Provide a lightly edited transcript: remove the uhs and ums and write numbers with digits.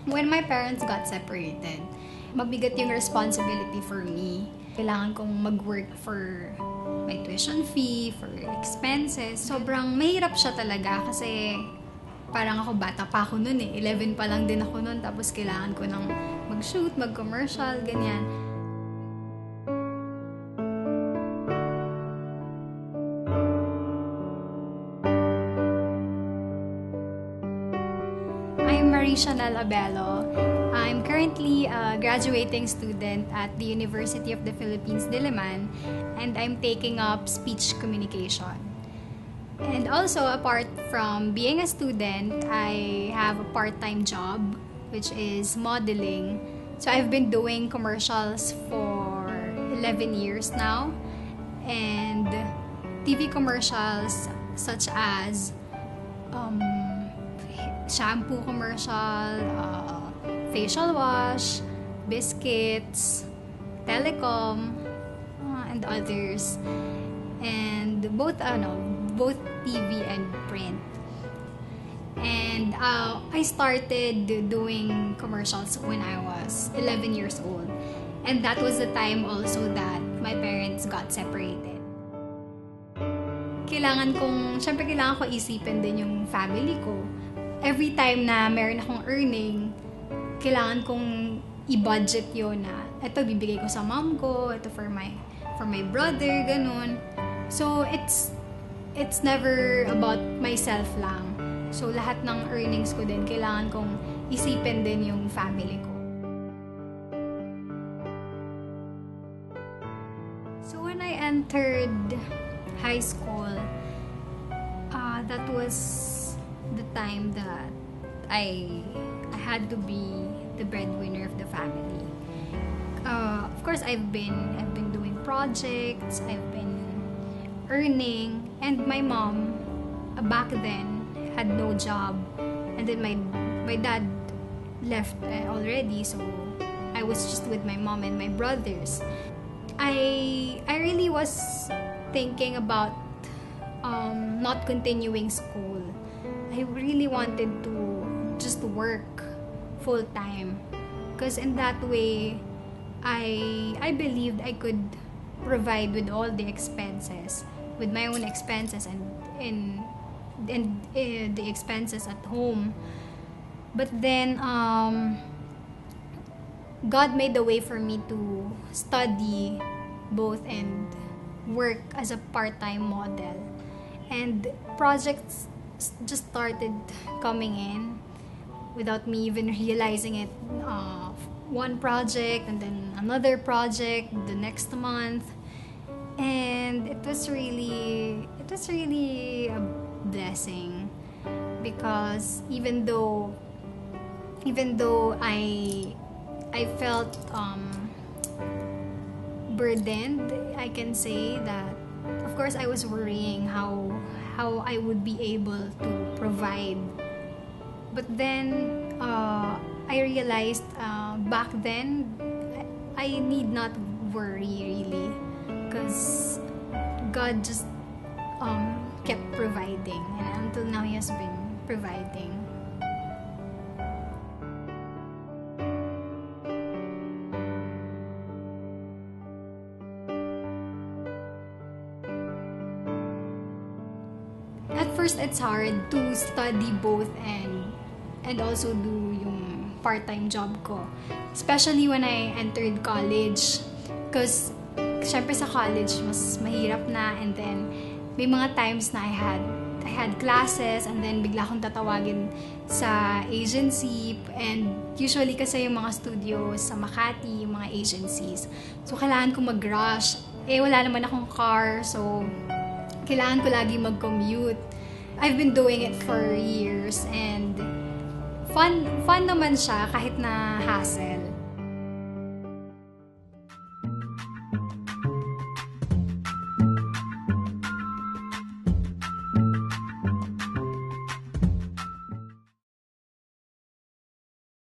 When my parents got separated, mabigat yung responsibility for me. Kailangan kong mag-work for my tuition fee, for expenses. Sobrang mahirap siya talaga kasi parang ako bata pa ako nun eh. 11 pa lang din ako nun, tapos kailangan ko nang mag-shoot, mag-commercial, ganyan. I'm Marisha Nel Abelo. I'm currently a graduating student at the University of the Philippines, Diliman, and I'm taking up speech communication. And also, apart from being a student, I have a part-time job, which is modeling. So I've been doing commercials for 11 years now, and TV commercials such as shampoo commercial, facial wash, biscuits, telecom, and others. And both TV and print. And I started doing commercials when I was 11 years old. And that was the time also that my parents got separated. Syempre kailangan ko isipin din yung family ko. Every time na meron akong earning, kailangan kong i-budget yun na ito bibigay ko sa mom ko, ito for my brother, ganun. So it's never about myself lang. So lahat ng earnings ko din, kailangan kong isipin din yung family ko. So when I entered high school, that was the time that I had to be the breadwinner of the family. Of course, I've been doing projects, I've been earning, and my mom back then had no job, and then my dad left already, so I was just with my mom and my brothers. I really was thinking about not continuing school. I really wanted to just work full time, because in that way I believed I could provide with all the expenses, with my own expenses and the expenses at home. But then God made a way for me to study both and work as a part-time model, and projects just started coming in without me even realizing it. One project and then another project the next month, and it was really a blessing, because even though I felt burdened, I can say that of course I was worrying how I would be able to provide. But then I realized back then I need not worry really, because God just kept providing, and until now He has been providing. At first, it's hard to study both and also do yung part-time job ko. Especially when I entered college. Because, syempre sa college, mas mahirap na, and then may mga times na I had classes, and then bigla akong tatawagin sa agency, and usually kasi yung mga studios sa Makati, yung mga agencies. So, kailangan ko mag-rush. Wala naman akong car, so kailangan ko lagi mag-commute. I've been doing it for years, and fun naman siya kahit na hassle.